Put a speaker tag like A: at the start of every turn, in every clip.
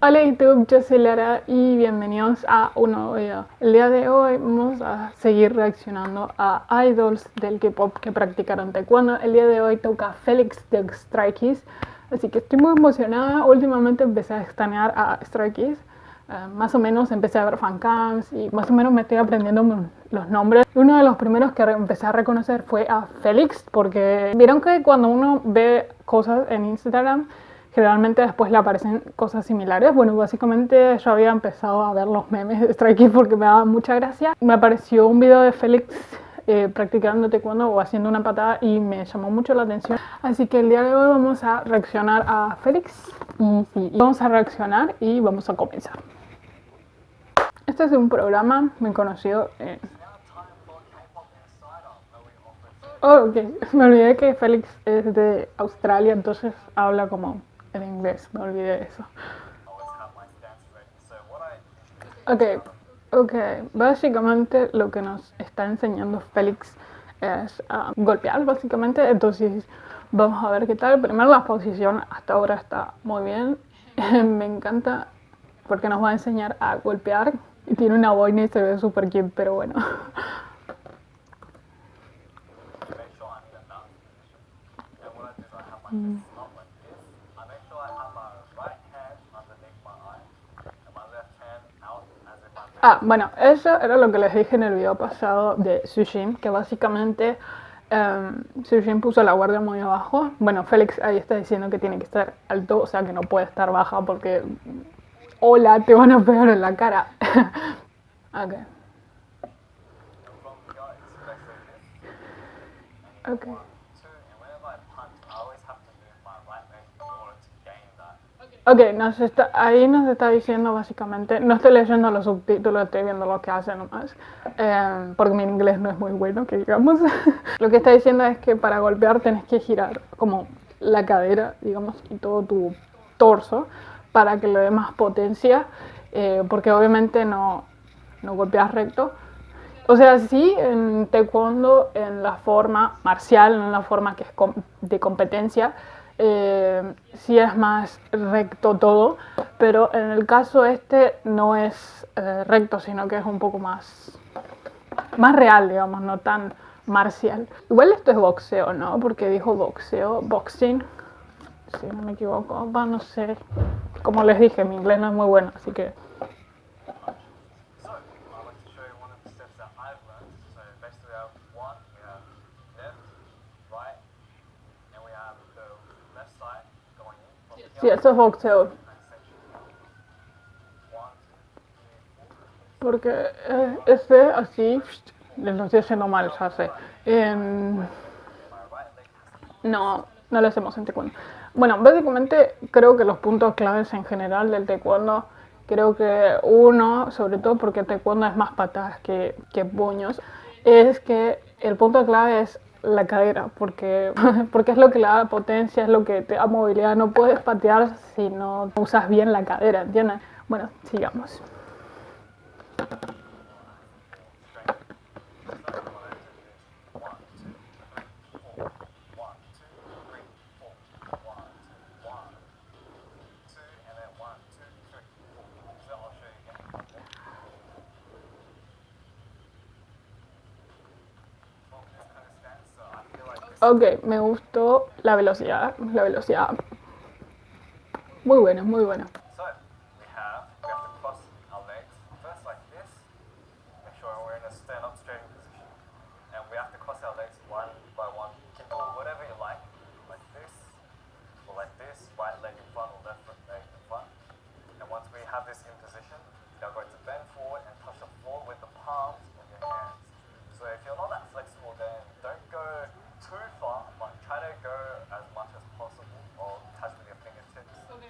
A: Hola YouTube, yo soy Lara y bienvenidos a un nuevo video. El día de hoy vamos a seguir reaccionando a idols del K-pop que practicaron taekwondo. El día de hoy toca Felix de Stray Kids, así que estoy muy emocionada. Últimamente empecé a extrañar a Stray Kids. Más o menos empecé a ver fancams y más o menos me estoy aprendiendo los nombres. Uno de los primeros que empecé a reconocer fue a Felix, porque vieron que cuando uno ve cosas en Instagram generalmente después le aparecen cosas similares. Bueno, básicamente yo había empezado a ver los memes de Stray Kids porque me daba mucha gracia. Me apareció un video de Felix practicando taekwondo o haciendo una patada y me llamó mucho la atención. Así que el día de hoy vamos a reaccionar a Felix. Y sí, vamos a reaccionar y vamos a comenzar. Este es un programa muy conocido. Oh, ok. Me olvidé que Felix es de Australia, entonces habla como en inglés. Me olvidé de eso. Ok. Básicamente lo que nos está enseñando Felix es golpear, básicamente. Entonces vamos a ver qué tal. Primero la posición hasta ahora está muy bien. Me encanta porque nos va a enseñar a golpear. Y tiene una boina y se ve súper cute, pero bueno. Bueno, eso era lo que les dije en el video pasado de Sujin, que básicamente Sujin puso la guardia muy abajo. Bueno, Felix ahí está diciendo que tiene que estar alto, o sea que no puede estar baja porque hola, te van a pegar en la cara. Ok. Ok. Ok, ahí nos está diciendo básicamente, no estoy leyendo los subtítulos, estoy viendo lo que hace nomás, porque mi inglés no es muy bueno, que digamos. Lo que está diciendo es que para golpear tenés que girar como la cadera, digamos, y todo tu torso para que le dé más potencia, porque obviamente no golpeas recto. O sea, sí, en taekwondo, en la forma marcial, en la forma que es de competencia, sí es más recto todo, pero en el caso este no es recto, sino que es un poco más real, digamos, no tan marcial. Igual esto es boxeo, ¿no? Porque dijo boxeo, boxing, si no me equivoco. No sé, como les dije, mi inglés no es muy bueno, así que... Sí, eso es boxeo. Porque así, lo estoy haciendo mal, ya sé. No lo hacemos en taekwondo. Bueno, básicamente creo que los puntos claves en general del taekwondo, creo que uno, sobre todo porque taekwondo es más patadas que puños, es que el punto clave es la cadera, porque, porque es lo que le da potencia, es lo que te da movilidad. No puedes patear si no usas bien la cadera, ¿entiendes? Bueno, sigamos. Ok, me gustó la velocidad, muy buena, muy buena.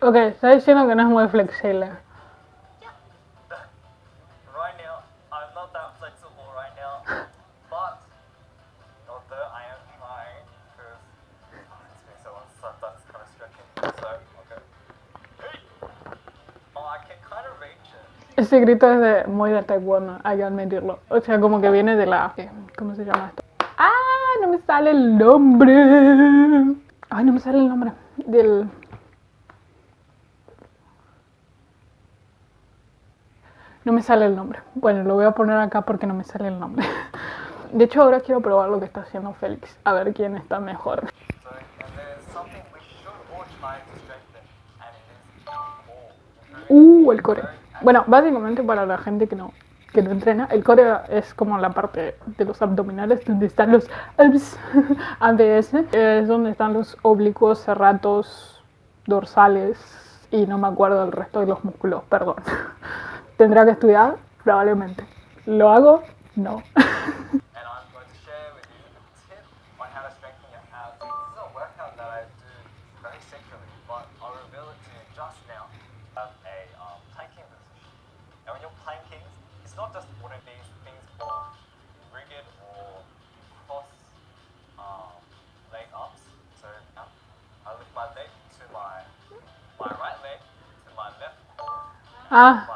A: Ok, está diciendo que no es muy flexible. Ese grito es muy de taekwondo, hay que admitirlo. O sea, como que viene de la... ¿Cómo se llama esto? ¡Ah! No me sale el nombre. Ay, no me sale el nombre del... No me sale el nombre. Bueno, lo voy a poner acá porque no me sale el nombre. De hecho, ahora quiero probar lo que está haciendo Félix. A ver quién está mejor. El core. Bueno, básicamente para la gente que no entrena, el core es como la parte de los abdominales donde están los ABS. Es donde están los oblicuos, serratos, dorsales y no me acuerdo del resto de los músculos, perdón. ¿Tendrá que estudiar? Probablemente. ¿Lo hago? No. Ah.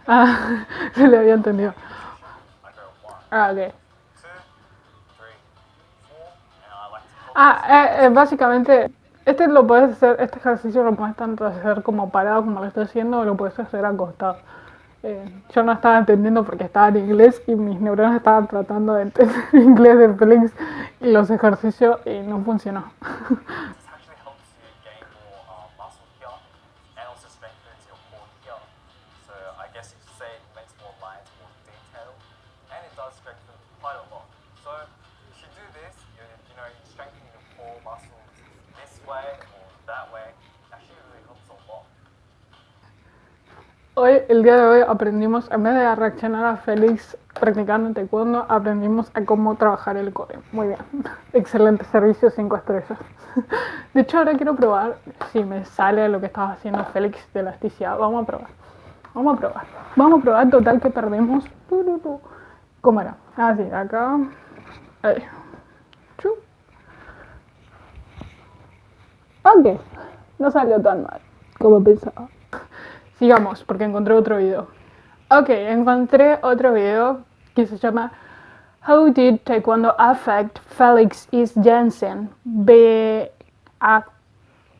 A: Ah, se le había entendido. Ah, ok. Básicamente, lo puedes hacer, este ejercicio lo puedes tanto hacer como parado como lo estoy haciendo, o lo puedes hacer acostado. Yo no estaba entendiendo porque estaba en inglés y mis neuronas estaban tratando de entender el inglés de Félix y los ejercicios y no funcionó. El día de hoy aprendimos, en vez de reaccionar a Félix practicando taekwondo, aprendimos a cómo trabajar el core. Muy bien, excelente servicio, 5 estrellas. De hecho, ahora quiero probar si me sale lo que estaba haciendo Félix de elasticidad. Vamos a probar, total que perdemos. ¿Cómo era? Ah, sí, acá. Ahí. Ok, no salió tan mal como pensaba. Sigamos, porque encontré otro video. Ok, encontré otro video que se llama How did Taekwondo affect Felix East Jensen, be a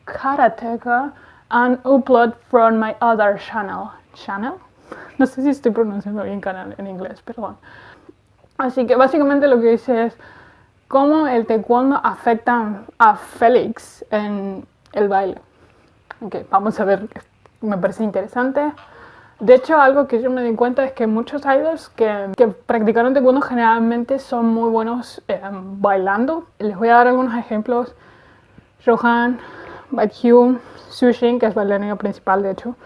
A: karateka, and upload from my other channel? ¿Channel? No sé si estoy pronunciando bien canal en inglés, perdón. Así que básicamente lo que dice es cómo el taekwondo afecta a Félix en el baile. Ok, vamos a ver. Me parece interesante. De hecho, algo que yo me di cuenta es que muchos idols que practicaron taekwondo generalmente son muy buenos bailando. Les voy a dar algunos ejemplos. Rohan, Baekhyun, Sushin, que es bailarina principal de hecho.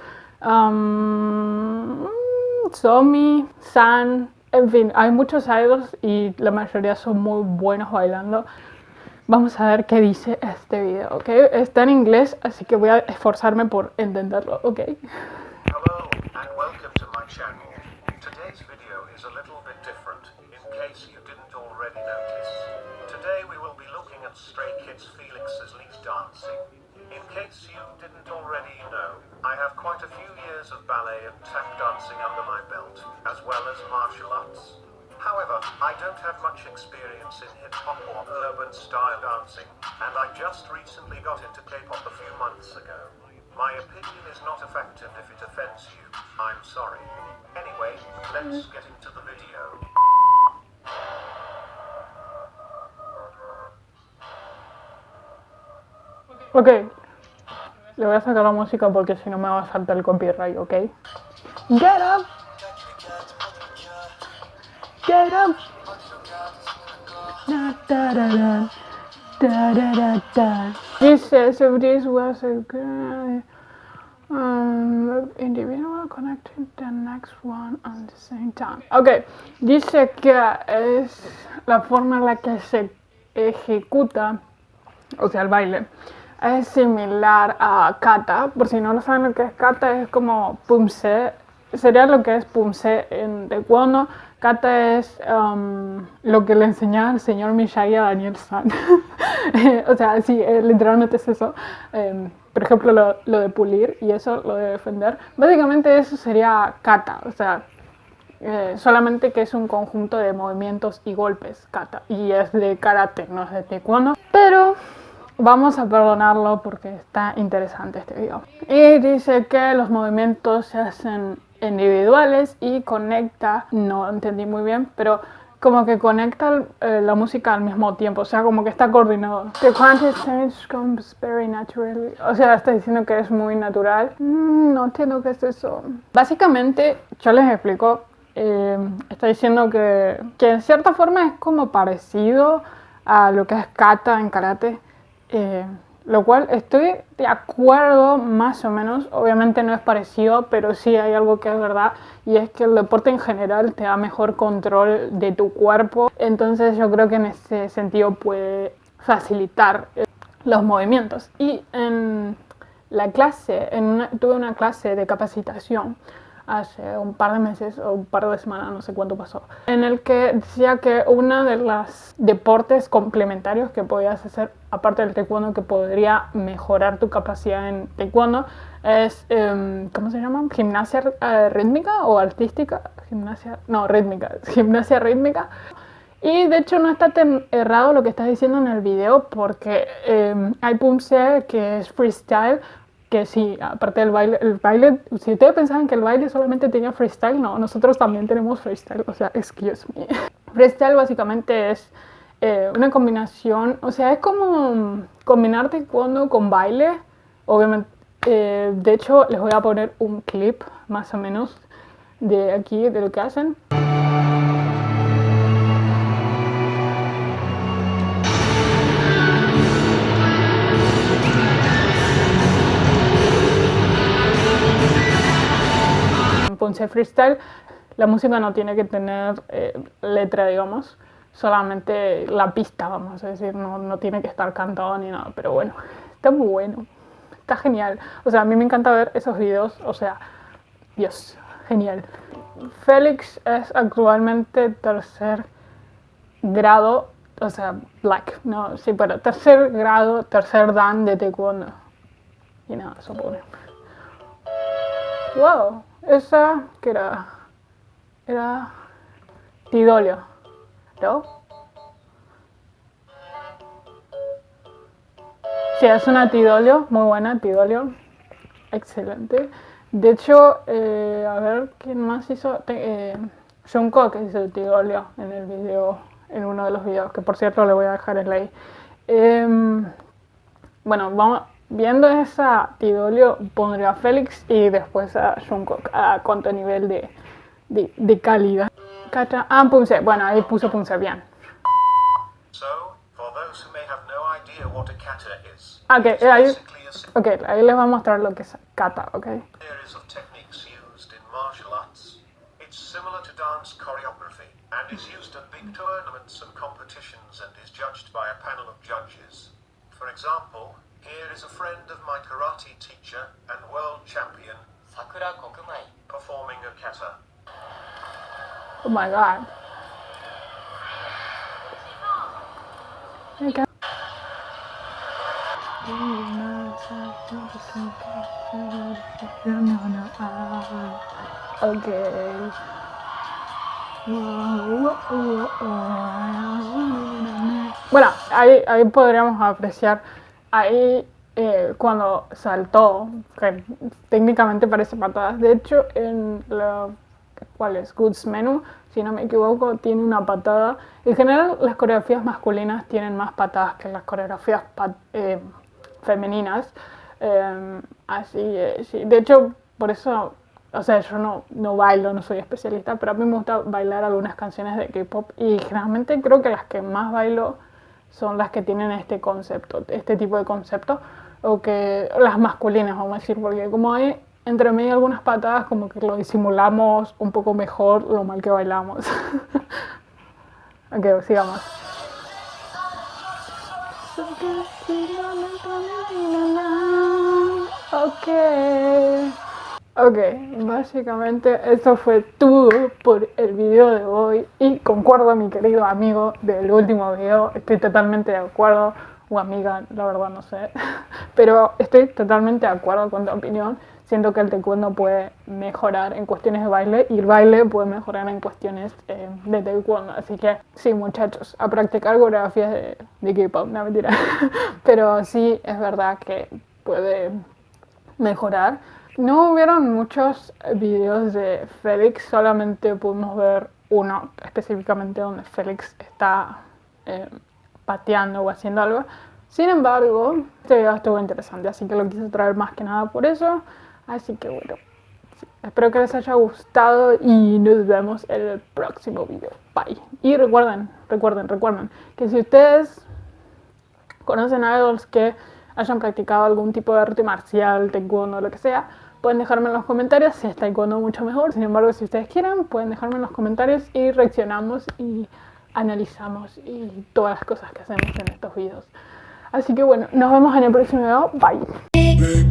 A: Somi, San, en fin, hay muchos idols y la mayoría son muy buenos bailando. Vamos a ver qué dice este video, ¿ok? Está en inglés, así que voy a esforzarme por entenderlo, ¿ok?
B: Hello and welcome to my channel. Today's video is a little bit different, in case you didn't already notice. Today we will be looking at Stray Kids Felix's lead dancing. In case you didn't already know, I have quite a few years of ballet and tap dancing under my belt, as well as martial arts. However, I don't have much experience in hip-hop or urban style dancing, and I just recently got into K-pop a few months ago. My opinion is not effective if it offends you. I'm sorry. Anyway, let's get into the video.
A: Ok, le voy a sacar la música porque si no me va a saltar el copyright, ¿ok? Get up! Get up! Da, da, da, da. Da, da, da, da. This says if this was a good individual connecting the next one at the same time. Ok, dice que es la forma en la que se ejecuta, o sea, el baile, es similar a kata. Por si no lo saben lo que es kata, es como pumse. Sería lo que es pumse en taekwondo. Kata es lo que le enseñaba el señor Miyagi a Daniel San. O sea, sí, literalmente es eso. Por ejemplo, lo de pulir y eso, lo de defender. Básicamente eso sería kata. O sea, solamente que es un conjunto de movimientos y golpes, kata. Y es de karate, no es de taekwondo. Pero vamos a perdonarlo porque está interesante este video. Y dice que los movimientos se hacen individuales y conecta, no entendí muy bien, pero como que conecta la música al mismo tiempo, o sea, como que está coordinado. The quantum change comes very naturally. O sea, está diciendo que es muy natural. No entiendo qué es eso. Básicamente, yo les explico. Está diciendo que en cierta forma es como parecido a lo que es kata en karate. Lo cual estoy de acuerdo más o menos, obviamente no es parecido, pero sí hay algo que es verdad y es que el deporte en general te da mejor control de tu cuerpo, entonces yo creo que en ese sentido puede facilitar los movimientos. Y en la clase, tuve una clase de capacitación hace un par de meses o un par de semanas, no sé cuánto pasó, en el que decía que uno de los deportes complementarios que podías hacer, aparte del taekwondo, que podría mejorar tu capacidad en taekwondo, es, ¿cómo se llama? Gimnasia rítmica o artística, gimnasia rítmica. Y de hecho no está tan errado lo que estás diciendo en el video, porque hay Pumse que es freestyle, que sí, aparte del baile, si ustedes pensaban que el baile solamente tenía freestyle, no, nosotros también tenemos freestyle, o sea, excuse me. Freestyle básicamente es una combinación, o sea, es como combinar taekwondo con baile, obviamente. De hecho, les voy a poner un clip más o menos de aquí, de lo que hacen. Ponce freestyle, la música no tiene que tener letra, digamos, solamente la pista, vamos a decir, no tiene que estar cantado ni nada, pero bueno, está muy bueno, está genial. O sea, a mí me encanta ver esos videos, o sea, Dios, genial. Félix es actualmente tercer grado, o sea, black, no, sí, pero tercer grado, tercer dan de taekwondo. Y nada, eso pone. Wow, esa que era Tidolio, ¿no? Sí, es una Tidolio, muy buena Tidolio, excelente. De hecho, a ver, ¿quién más hizo? Jungkook hizo Tidolio en el video, en uno de los videos, que por cierto le voy a dejar el like. Bueno, vamos viendo esa Tidolio, pondría a Félix y después a Jungkook a cuánto nivel de calidad. Kata, Pumse, bueno, ahí puso Pumse bien.
B: So, for those who may have no idea what a kata is,
A: ahí les voy a mostrar lo que es kata, ok.
B: Series of techniques used in martial arts. It's similar to dance choreography and is used at big tournaments and competitions and is judged by a panel of judges. For example, here is a friend of my karate teacher and world champion, Sakura Kokumai, performing a kata.
A: Oh my god. Okay. Okay. Bueno, ahí podríamos apreciar ahí cuando saltó, que técnicamente parece patadas. De hecho, en la ¿cuál es? Goods Menu, si no me equivoco, tiene una patada. En general, las coreografías masculinas tienen más patadas que las coreografías femeninas. Así, sí. De hecho, por eso, o sea, yo no bailo, no soy especialista, pero a mí me gusta bailar algunas canciones de K-pop y generalmente creo que las que más bailo son las que tienen este concepto, este tipo de concepto, o que las masculinas, vamos a decir, porque como hay entre medio algunas patadas, como que lo disimulamos un poco mejor lo mal que bailamos. Ok, sigamos. Ok, básicamente eso fue todo por el video de hoy y concuerdo, mi querido amigo del último video, estoy totalmente de acuerdo, o amiga, la verdad no sé, pero estoy totalmente de acuerdo con tu opinión. siento que el taekwondo puede mejorar en cuestiones de baile y el baile puede mejorar en cuestiones de taekwondo. Así que sí, muchachos, a practicar coreografías de K-pop, no mentira. Pero sí es verdad que puede mejorar. No hubieron muchos videos de Félix, solamente pudimos ver uno específicamente donde Félix está pateando o haciendo algo. Sin embargo, este video estuvo interesante, así que lo quise traer más que nada por eso. Así que bueno, sí, espero que les haya gustado y nos vemos en el próximo video. Bye. Y recuerden que si ustedes conocen a idols que hayan practicado algún tipo de arte marcial, taekwondo o lo que sea, pueden dejarme en los comentarios. Si es taekwondo, mucho mejor. Sin embargo, si ustedes quieren, pueden dejarme en los comentarios y reaccionamos y analizamos y todas las cosas que hacemos en estos videos. Así que bueno, nos vemos en el próximo video. Bye.